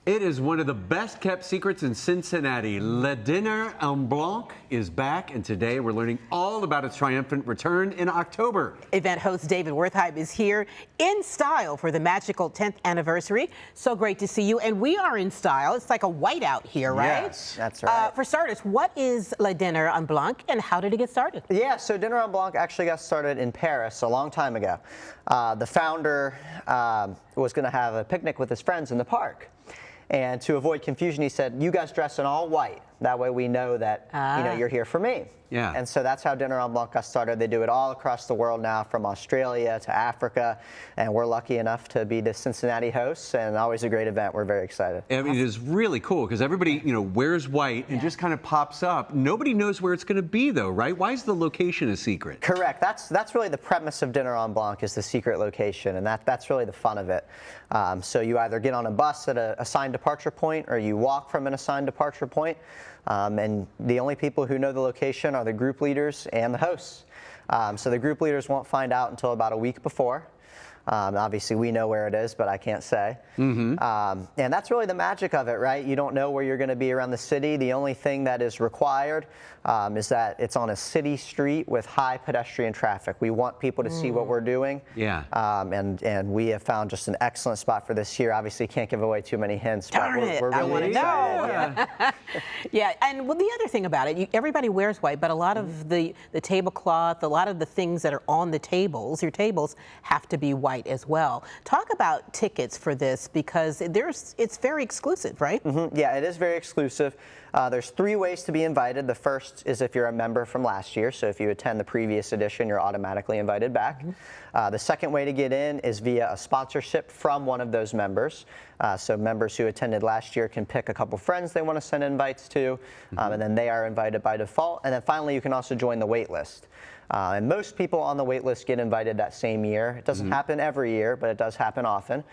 It is one of the best kept secrets in Cincinnati. Le Dîner en Blanc is back, and today we're learning all about its triumphant return in October. Event host David Wertheim is here in style for the magical 10th anniversary. So great to see you, and we are in style. It's like a whiteout here, right? Yes, that's right. For starters, what is Le Dîner en Blanc, and how did it get started? Yeah, so Dîner en Blanc actually got started in Paris a long time ago. The founder was going to have a picnic with his friends in the park. And to avoid confusion, he said, "You guys dress in all white. That way we know that you're here for me." Yeah. And so that's how Dîner en Blanc got started. They do it all across the world now, from Australia to Africa. And we're lucky enough to be the Cincinnati hosts, and always a great event. We're very excited. I mean, it is really cool because everybody, wears white and just kind of pops up. Nobody knows where it's going to be, though, right? Why is the location a secret? Correct. That's really the premise of Dîner en Blanc, is the secret location, and that's really the fun of it. So you either get on a bus at an assigned departure point, or you walk from an assigned departure point. And the only people who know the location are the group leaders and the hosts. So the group leaders won't find out until about a week before. Obviously, we know where it is, but I can't say. And that's really the magic of it, right? You don't know where you're going to be around the city. The only thing that is required is that it's on a city street with high pedestrian traffic. We want people to see what we're doing. Yeah. And we have found just an excellent spot for this year. Obviously, can't give away too many hints. Darn but it, we're I really want to excited. know. Yeah. Yeah, and well, the other thing about it, everybody wears white, but a lot of the tablecloth, a lot of the things that are on the tables, your tables, have to be white as well. Talk about tickets for this, because it's very exclusive, right? Yeah, it is very exclusive. There's 3 ways to be invited. The first is if you're a member from last year, so if you attend the previous edition, you're automatically invited back. The second way to get in is via a sponsorship from one of those members. So members who attended last year can pick a couple friends they want to send invites to, and then they are invited by default. And then finally, you can also join the wait list. And most people on the wait list get invited that same year. It doesn't happen every year, but it does happen often.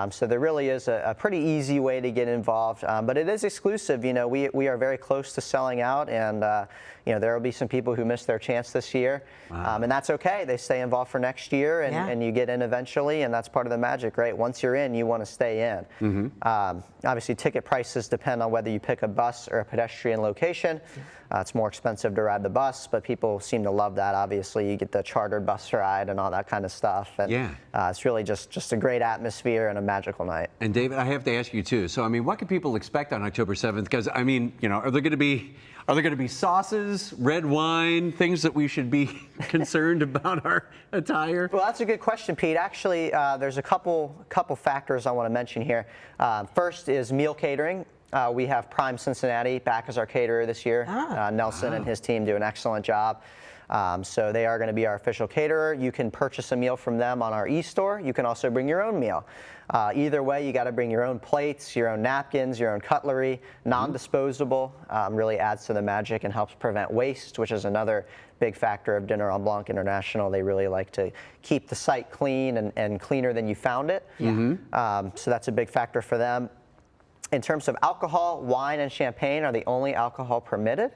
So there really is a pretty easy way to get involved, but it is exclusive. We are very close to selling out, and there will be some people who miss their chance this year, and that's okay. They stay involved for next year, and you get in eventually, and that's part of the magic, right? Once you're in, you want to stay in. Obviously, ticket prices depend on whether you pick a bus or a pedestrian location. It's more expensive to ride the bus, but people seem to love that. Obviously, you get the chartered bus ride and all that kind of stuff. And it's really just a great atmosphere and a magical night. And David, I have to ask you too. So, I mean, what can people expect on October 7th? Because, I mean, are there going to be sauces, red wine, things that we should be concerned about our attire? Well, that's a good question, Pete. Actually, there's a couple factors I want to mention here. First is meal catering. We have Prime Cincinnati back as our caterer this year. Nelson and his team do an excellent job. So they are going to be our official caterer. You can purchase a meal from them on our e-store. You can also bring your own meal. Either way, you got to bring your own plates, your own napkins, your own cutlery, non-disposable. Really adds to the magic and helps prevent waste, which is another big factor of Dîner en Blanc International. They really like to keep the site clean and cleaner than you found it. So that's a big factor for them. In terms of alcohol, wine and champagne are the only alcohol permitted.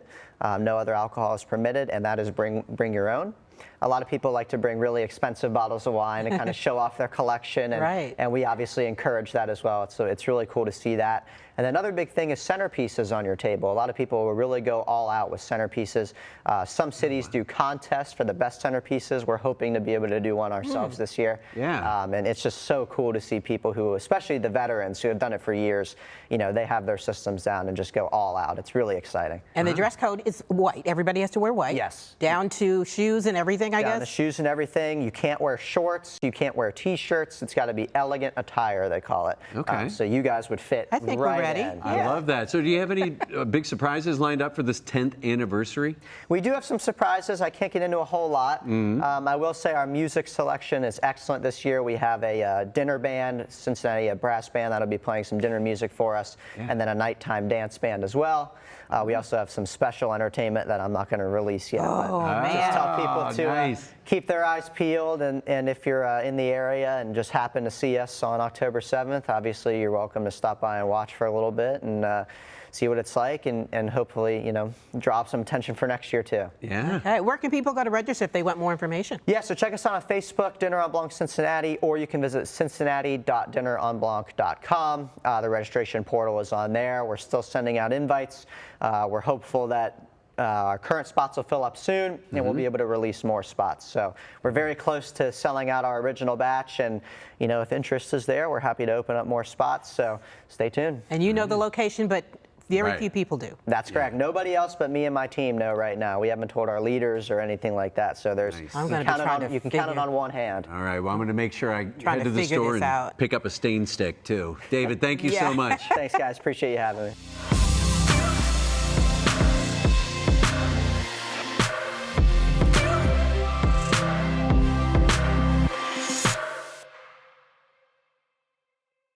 No other alcohol is permitted, and that is bring your own. A lot of people like to bring really expensive bottles of wine and kind of show off their collection, and we obviously encourage that as well. So it's really cool to see that. And another big thing is centerpieces on your table. A lot of people will really go all out with centerpieces. Some cities do contests for the best centerpieces. We're hoping to be able to do one ourselves this year. And it's just so cool to see people who, especially the veterans who have done it for years, they have their systems down and just go all out. It's really exciting. And the dress code is white. Everybody has to wear white. Yes. Down to shoes and everything, I guess? Down to shoes and everything. You can't wear shorts. You can't wear T-shirts. It's got to be elegant attire, they call it. Okay. So you guys would fit I think right we're ready. in. I love that. So do you have any big surprises lined up for this 10th anniversary? We do have some surprises. I can't get into a whole lot. I will say our music selection is excellent this year. We have a dinner band, Cincinnati, a brass band that'll be playing some dinner music for us, and then a nighttime dance band as well. We also have some special entertainment that I'm not going to release yet. Oh, but man. just tell people to Nice. keep their eyes peeled. And if you're in the area and just happen to see us on October 7th, obviously you're welcome to stop by and watch for a little bit and see what it's like, and hopefully, draw up some attention for next year too. Yeah. Okay, where can people go to register if they want more information? Yeah, so check us out on Facebook, Dinner on Blanc Cincinnati, or you can visit cincinnati.dinneronblanc.com. The registration portal is on there. We're still sending out invites. We're hopeful that our current spots will fill up soon, and we'll be able to release more spots. So we're very close to selling out our original batch, and if interest is there, we're happy to open up more spots. So stay tuned. And you know the location, but very Right. few people do. That's correct. Nobody else but me and my team know right now. We haven't told our leaders or anything like that. So there's Nice. I'm you gonna can be count it trying on- to you can count it figure- on one hand. All right. Well, I'm going to make sure I Trying head to to the figure store this and out. pick up a stain stick too. David, thank you Yeah. so much. Thanks, guys. Appreciate you having me.